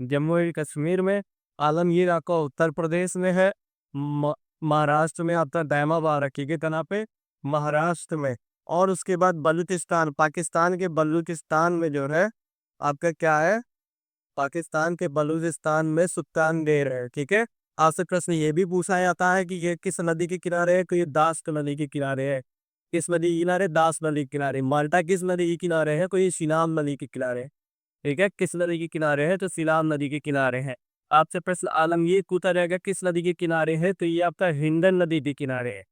जम्मू एंड कश्मीर में। आलमगीर आपका उत्तर प्रदेश में है। म- महाराष्ट्र में आपका दैमाबाद रखी कहाँ पे? महाराष्ट्र में। और उसके बाद बलूचिस्तान, पाकिस्तान के बलूचिस्तान में जो है आपका क्या है? पाकिस्तान के बलूचिस्तान में सुल्तानदेह है। ठीक है, आपसे प्रश्न ये भी पूछा जाता है कि ये किस नदी के किनारे है, तो ये दास नदी के किनारे है। किस नदी के किनारे? दास नदी के किनारे। माल्टा किस नदी के किनारे है? तो ये सीनाम नदी के किनारे है। ठीक है, किस नदी के किनारे है? तो सीलाम नदी के किनारे है। आपसे प्रश्न आलमगीर पूछा जाएगा किस नदी के किनारे है, तो ये आपका हिंडन नदी के किनारे है।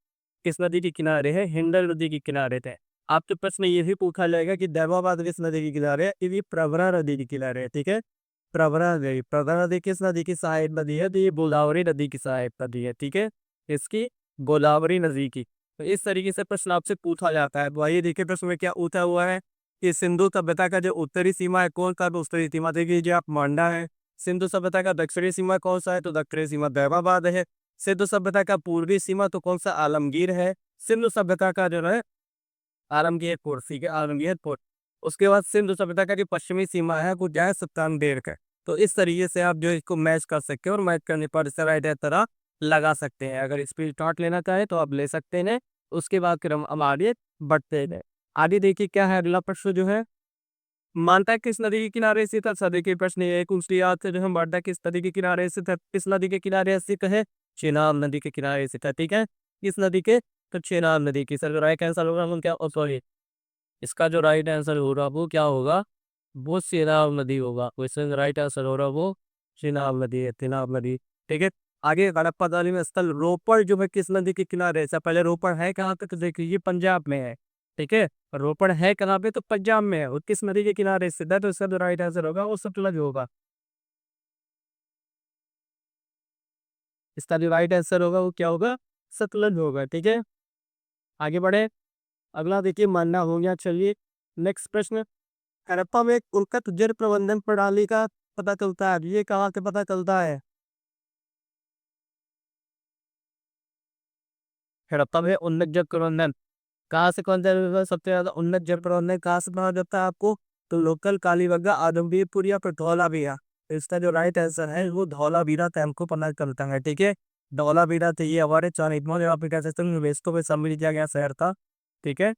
किस नदी के किनारे है? हिंडन नदी के किनारे थे। आपसे प्रश्न ये भी पूछा जाएगा कि दैवाबाद किस नदी के किनारे है, तो ये प्रवरा नदी के किनारे है। ठीक है, प्रवरा नदी किस नदी की सहायक नदी है? तो ये गोदावरी नदी की सहायक नदी है। ठीक है, इसकी गोदावरी नदी की। तो इस तरीके से प्रश्न आपसे पूछा जाता है। तो आइए देखिए प्रश्न में क्या पूछा हुआ है कि सिंधु सभ्यता का जो उत्तरी सीमा है कौन सा? तो उत्तरी सीमा देखिए जो आप मांडा है। सिंधु सभ्यता का दक्षिणी सीमा कौन सा है? तो दक्षिणी सीमा दैवाबाद है। सिंधु सभ्यता का पूर्वी सीमा तो कौन सा? आलमगीर है। सिंधु सभ्यता का जो है आलमगीर फोर्ट। ठीक है, आलमगीर फोर्ट। उसके बाद सिंधु सभ्यता का जो पश्चिमी सीमा है वो जो है सुल्तानदेह का। तो इस तरीके से आप जो इसको मैच कर सकते हैं और मैच करने पर इस राइट तरह लगा सकते हैं। अगर स्पीड शॉट लेना चाहे तो आप ले सकते हैं। उसके बाद फिर हम आगे बढ़ते हैं। आगे देखिए क्या है अगला प्रश्न जो है, मानता है किस नदी के किनारे स्थित है? सदी के प्रश्न ये कुछ याद से जो है, मानता है किस नदी के किनारे स्थित है? किस नदी के किनारे स्थित है? चेनाब नदी के किनारे स्थित है। ठीक है, किस नदी के? तो चेनाब नदी की। सर राइट आंसर होगा हम क्या, सॉरी, इसका जो राइट आंसर होगा वो क्या होगा? वो चेनाब नदी होगा। क्वेश्चन राइट आंसर हो रहा वो चेनाब नदी है, चेनाब नदी। ठीक है, आगे हड़प्पा तालीम स्थल रोपड़ जो है किस नदी के किनारे है? पहले रोपड़ है कहाँ पे? तो देखिए ये पंजाब में है। ठीक है, रोपड़ है कहाँ पे? तो पंजाब में है। और किस नदी के किनारे स्थित है? तो इसका जो राइट आंसर होगा वो सतलज होगा। इसका जो राइट आंसर होगा वो क्या होगा? सतलज होगा। ठीक है, आगे बढ़े। अगला देखिए मानना हो गया। चलिए नेक्स्ट प्रश्न, हड़प्पा में उल्कत जल प्रबंधन प्रणाली का पता चलता है, ये कहाँ से पता चलता है? हड़प्पा में उन्नत जल प्रबंधन कहाँ से? कौन सा सबसे ज्यादा उन्नत जल प्रबंधन कहाँ से पता जाता है आपको? तो लोकल कालीबंगा, आदमबीरपुर या फिर धौलावीरा। तो इसका जो राइट आंसर है वो धौलावीरा से हमको पता चलता है। ठीक है, धौलावीरा से ये हमारे चाणक्य या फिर कह सकते हैं यूनेस्को में सम्मिलित किया गया शहर था। ठीक है,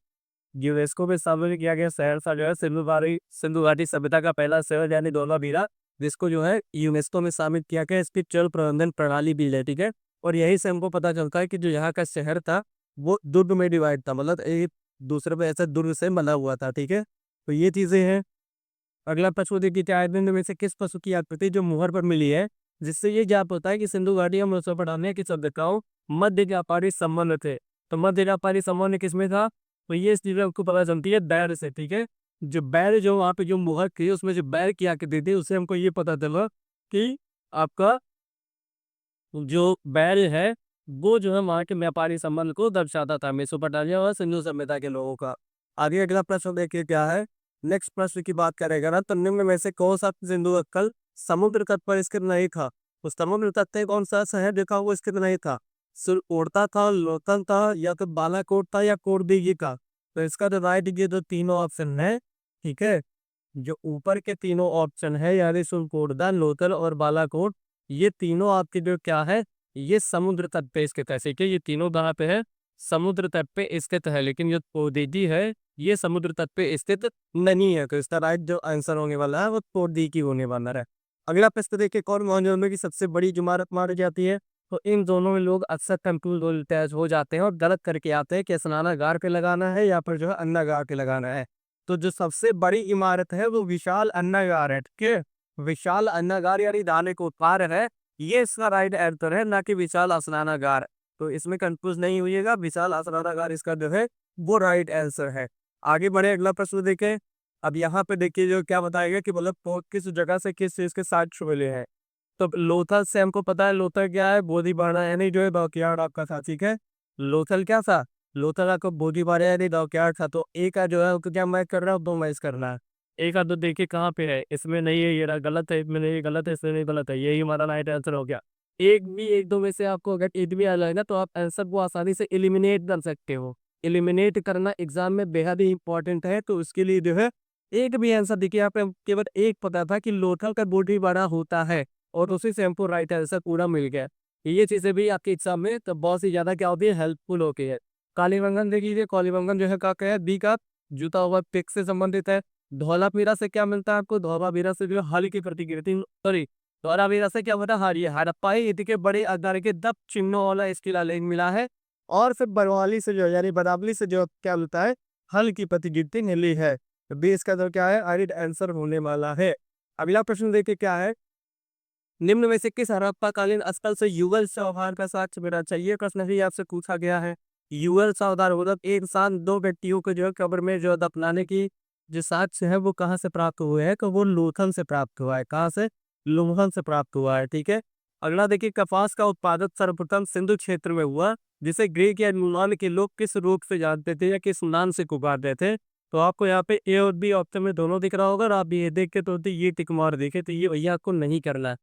यूनेस्को में शामिल किया गया शहर था जो है सिंधु घाटी सभ्यता का पहला शहर यानी धौलावीरा, जिसको जो है यूनेस्को में शामिल किया गया। इसकी जल प्रबंधन प्रणाली भी है। ठीक है, और यही से हमको पता चलता है कि जो यहाँ का शहर था वो दुर्ग में डिवाइड था, मतलब एक दूसरे पे ऐसा दुर्ग से बना हुआ था। ठीक है, तो ये चीजें हैं। अगला प्रश्न देखिए, चाइल्ड में से किस पशु की आकृति जो मुहर पर मिली है, जिससे ये जाप होता है कि सिंधु घाटी और मेसोपोटामिया की सभ्यताओं मध्य व्यापारी संबंध थे। तो मध्य व्यापारी संबंध किसमें था? तो ये चीजें आपको पता चलती है बैर से। ठीक है, जो बैर जो वहाँ पे जो मुहर थी उसमें जो बैर की आकृति थी उससे हमको ये पता चला कि आपका जो बैर है वो जो है वहाँ के व्यापारी संबंध को दर्शाता था, मेसोपोटामिया और सिंधु सभ्यता के लोगों का। आगे अगला प्रश्न देखिए क्या है। नेक्स्ट प्रश्न की बात करेगा ना, तो निम्न में से कौन सा सिंधु अक्कल समुद्र तट पर स्थित नहीं था? तो समुद्र तट पे कौन सा शहर देखा वो स्थित नहीं था? सुरकोर्ता था, लोथल था, या तो बालाकोट था, या कोटदीघी का? तो इसका जो राइट, ये जो तीनों ऑप्शन है, ठीक है, जो ऊपर के तीनों ऑप्शन है यानी सुरकोर्ता, लोथल और बालाकोट, ये तीनों आपके जो क्या है, ये समुद्र तट पे स्थित है। ठीक है, ये तीनों कहाँ पे है? समुद्र तट पे स्थित है। लेकिन जो कोदिगी है ये समुद्र तट पे स्थित नहीं है। तो इसका राइट जो आंसर होने वाला है वो कोदिगी होने वाला है। अगला प्रश्न देखिए, कौन मोहनजोदड़ो की सबसे बड़ी इमारत मानी जाती है? तो इन दोनों में लोग अक्सर कंफ्यूज हो जाते हैं और गलत करके आते हैं कि स्नानागार पे लगाना है या फिर जो है अन्नागार पे लगाना है। तो जो सबसे बड़ी इमारत है वो विशाल अन्नागार है। ठीक है, विशाल अन्नागार यानी दाने को पार है, ये इसका राइट आंसर है, ना कि विशाल स्नानागार। तो इसमें कंफ्यूज नहीं होइएगा, विशाल स्नानागार इसका जो है वो राइट आंसर है। आगे बढ़े, अगला प्रश्न देखें। अब यहाँ पे देखिए जो क्या बताएगा कि मतलब किस जगह से किस चीज के साथ मिले हैं। तो लोथल से हमको पता है, लोथल क्या है? बोधीपाड़ा यानी जो है डॉकयार्ड आपका था। ठीक है, लोथल क्या था? लोथल आपको बोधीपाड़ा यानी डॉकयार्ड था। तो एक का जो है उसको क्या मैच कर रहा है? दो मैच करना है। एक आध तो देखिए कहाँ पे है, इसमें नहीं है, ये रहा गलत है, इसमें नहीं गलत है, इसमें नहीं गलत है, यही हमारा राइट आंसर हो गया। एक दो में से आपको अगर एक भी आ जाएगा तो आप आंसर को आसानी से एलिमिनेट कर सकते हो। एलिमिनेट करना एग्जाम में बेहद ही इंपॉर्टेंट है। तो उसके लिए जो है एक भी आंसर देखिए, यहाँ पे केवल एक पता था कि लोथल का बोटी बड़ा होता है और उसी से हमको राइट आंसर पूरा मिल गया। ये चीजें भी आपके एग्जाम में तो बहुत ही ज्यादा क्या होती है, हेल्पफुल होती है। कालीबंगन देख लीजिए, कालीबंगन जो है क्या है, बी का जूता हुआ पिक से संबंधित है। धौलावीरा से क्या मिलता है आपको? धौलावीरा से जो है हल की प्रतिकृति, सॉरी, धौलावीरा से क्या होता है? हाँ, ये हड़प्पाई ईंट के बड़े आकार के दब चिन्हों वाला शिलालेख मिला है। और फिर बरवाली से जो है यानी बदावली से जो क्या मिलता है? हल की प्रतिकृति मिली है। तो बी इसका जो क्या है? राइट आंसर होने वाला है। अगला प्रश्न देखिए क्या है? निम्न में से किस हड़प्पाकालीन स्थल से युगल व्यवहार का साक्ष्य मिलना चाहिए? प्रश्न ही आपसे पूछा गया है। युगल सावधान मतलब एक साथ दो व्यक्तियों को जो है कब्र में जो दफनाने की जो साक्ष्य है वो कहाँ से प्राप्त हुए हैं? तो वो लोथल से प्राप्त हुआ है। कहाँ से? लोथल से प्राप्त हुआ है। ठीक है। अगला देखिए, कपास का उत्पादन सर्वप्रथम सिंधु क्षेत्र में हुआ, जिसे ग्रीक या यूनान के लोग किस रूप से जानते थे या किस नाम से पुकारते थे? तो आपको यहाँ पे ए और बी ऑप्शन में दोनों दिख रहा होगा और आप ये देख के तो ये टिक मार देखे, तो ये भैया आपको नहीं करना है।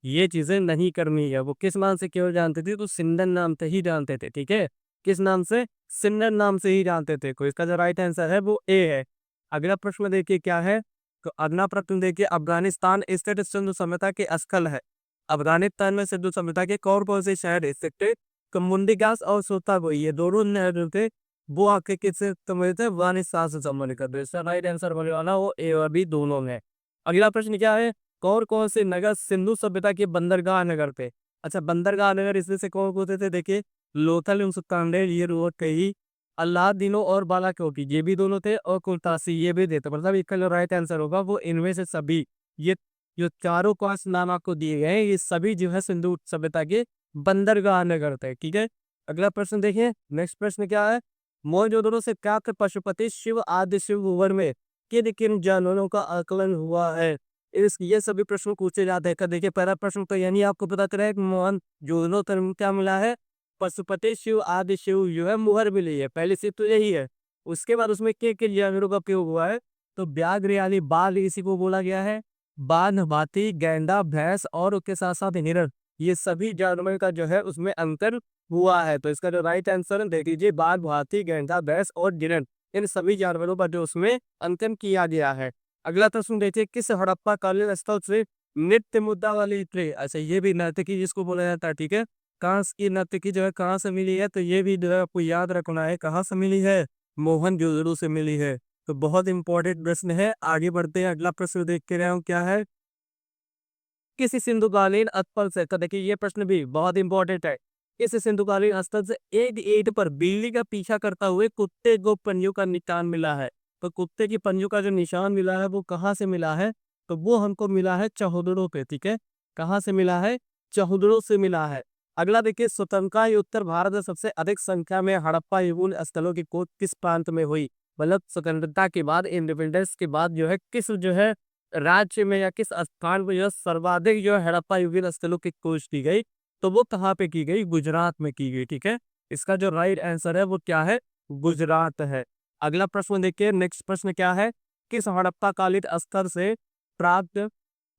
ये चीज़ें नहीं करनी है। वो किस नाम से केवल जानते थे? तो सिंधन नाम से ही जानते थे, ठीक है? किस नाम से? सिंधन नाम से ही जानते थे। तो इसका जो राइट आंसर है वो ए है। अगला प्रश्न देखिए क्या है? तो अगला प्रश्न देखिए, अफ़गानिस्तान स्थित सिंधु सभ्यता के स्थल है। अफ़गानिस्तान में सिंधु सभ्यता के कौन-कौन से शहर स्थित थे? तो मुंडिगास और सोतागोई, ये दोनों नहर जो थे वो आके किससे संबंधित है? अफ़गानिस्तान से संबंधित है। तो इसका राइट आंसर होने वाला वो ए और बी दोनों में। अगला प्रश्न क्या है? कौन-कौन से नगर सिंधु सभ्यता के बंदरगाह नगर थे? अच्छा, बंदरगाह नगर इसमें से कौन-कौन से थे? देखिए, लोथल, उसकांडे, ये रोड कही, अल्लादीनो और बालाकोटी, ये भी दोनों थे और कुर्तासी ये भी थे। तो मतलब इसका जो राइट आंसर होगा वो इनमें से सभी, ये जो चारों 5 नाम आपको दिए गए हैं, ये सभी जो है सिंधु सभ्यता के बंदरगाह नगर थे। ठीक है? अगला प्रश्न देखिए, नेक्स्ट प्रश्न क्या है? मोहनजोदड़ो से प्राप्त पशुपति शिव आदि शिव भूवन में किन-किन जानवरों का आकलन हुआ है? इस ये सभी प्रश्न पूछे जाते हैं। देखिए, पहला प्रश्न तो यानी आपको पता चला है कि मोहनजोदड़ो में क्या मिला है? पशुपति शिव आदि शिव जो है मुहर मिली है। पहली चीज़ तो यही है। उसके बाद उसमें किन-किन जानवरों का उपयोग हुआ है? तो व्याघ्र यानी बाघ इसी को बोला गया है। बाघ, हाथी, गैंडा, भैंस और उसके साथ-साथ हिरण, ये सभी जानवर का जो है उसमें अंतर हुआ है। तो इसका जो राइट आंसर देख लीजिए, बाघ, हाथी, गैंडा, भैंस और हिरण, इन सभी जानवरों का जो उसमें अंकन किया गया है। अगला प्रश्न देखिए, किस हड़प्पा कालीन स्थल से नृत्य मुद्रा वाली ट्रे, अच्छा ये भी नर्तकी जिसको बोला जाता है, ठीक है? कांस की नर्तकी जो है कहाँ से मिली है? तो ये भी जो है आपको याद रखना है, कहाँ से मिली है? मोहनजोदड़ो से मिली है। तो बहुत इंपॉर्टेंट प्रश्न है। आगे बढ़ते हैं, अगला प्रश्न देख के रहे हो क्या है? किसी सिंधुकालीन स्थल से, तो देखिए ये प्रश्न भी बहुत इंपॉर्टेंट है। किसी सिंधुकालीन स्थल से एक ईंट पर बिल्ली का पीछा करता हुए कुत्ते को पंजों का निशान मिला है। तो कुत्ते की पंजों का जो निशान मिला है वो कहाँ से मिला है? तो वो हमको मिला है चौहदरों पे, ठीक है? कहाँ से मिला है? चौहदरों से मिला है। अगला देखिए, स्वतंत्रता उत्तर भारत में सबसे अधिक संख्या में हड़प्पा युगीन स्थलों की खोज किस प्रांत में हुई? मतलब स्वतंत्रता के बाद, इंडिपेंडेंस के बाद जो है किस जो है राज्य में या किस स्थान पर जो है सर्वाधिक जो है हड़प्पा युगीन स्थलों की खोज की गई? तो वो कहाँ पे की गई? गुजरात में की गई, ठीक है? इसका जो राइट आंसर है वो क्या है? गुजरात है। अगला प्रश्न देखिए, नेक्स्ट प्रश्न क्या है? किस हड़प्पा कालीन स्थल से प्राप्त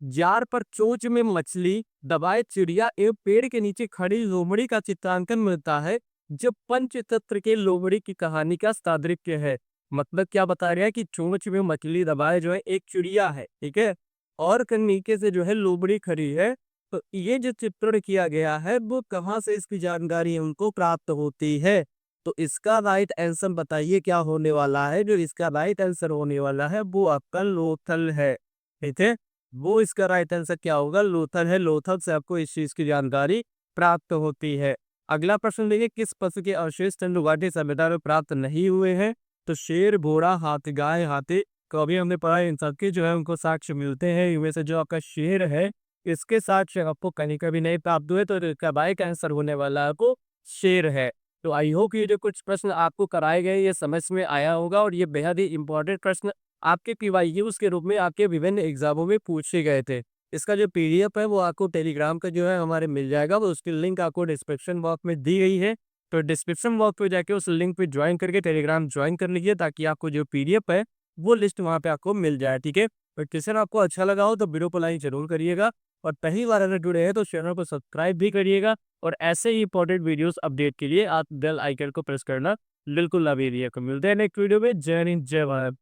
जार पर चोंच में मछली, दबाए चिड़िया एवं पेड़ के नीचे खड़ी लोमड़ी का चित्रांकन मिलता है, जो पंचतंत्र के लोमड़ी की कहानी का सादृश्य है? मतलब क्या बता रहा है कि चोंच में मछली दबाए जो है एक चिड़िया है, ठीक है? और नीचे से जो है लोमड़ी खड़ी है। तो ये जो चित्रण किया गया है वो कहाँ से इसकी जानकारी हमको प्राप्त होती है? तो इसका राइट आंसर बताइए क्या होने वाला है? जो इसका राइट आंसर होने वाला है वो आपका लोथल है, ठीक है? वो इसका राइट आंसर क्या होगा? लोथल है। लोथल से आपको इस चीज की जानकारी प्राप्त होती है। अगला प्रश्न देखिए, किस पशु के अवशेष सिंधु घाटी सभ्यता में प्राप्त नहीं हुए हैं? तो शेर, घोड़ा, हाथी, गाय, हाथी को अभी हमने पढ़ा है, इन सबके जो है उनको साक्ष्य मिलते हैं। इनमें से जो आपका शेर है, इसके साक्ष्य आपको कहीं कभी नहीं प्राप्त हुए, तो इसका राइट आंसर होने वाला आपको शेर है। तो आई होप ये जो कुछ प्रश्न आपको कराए गए ये समझ में आया होगा और ये बेहद ही इंपॉर्टेंट प्रश्न आपके पीवाईक्यूज के रूप में आपके विभिन्न एग्जामों में पूछे गए थे। इसका जो पीडीएफ है वो आपको टेलीग्राम का जो है हमारे मिल जाएगा, वो उसकी लिंक आपको डिस्क्रिप्शन बॉक्स में दी गई है। तो डिस्क्रिप्शन बॉक्स पे जाके उस लिंक पे ज्वाइन करके टेलीग्राम ज्वाइन कर लीजिए, ताकि आपको जो पीडीएफ है वो लिस्ट वहाँ पे आपको मिल जाए, ठीक है? और क्वेश्चन आपको अच्छा लगा हो तो वीडियो को लाइक जरूर करिएगा और पहली बार अगर जुड़े हैं तो चैनल को सब्सक्राइब भी करिएगा और ऐसे ही इंपॉर्टेंट वीडियोस अपडेट के लिए आप बेल आइकन को प्रेस करना बिल्कुल ना भूलिएगा। मिलते हैं नेक्स्ट वीडियो में। जय हिंद, जय भारत।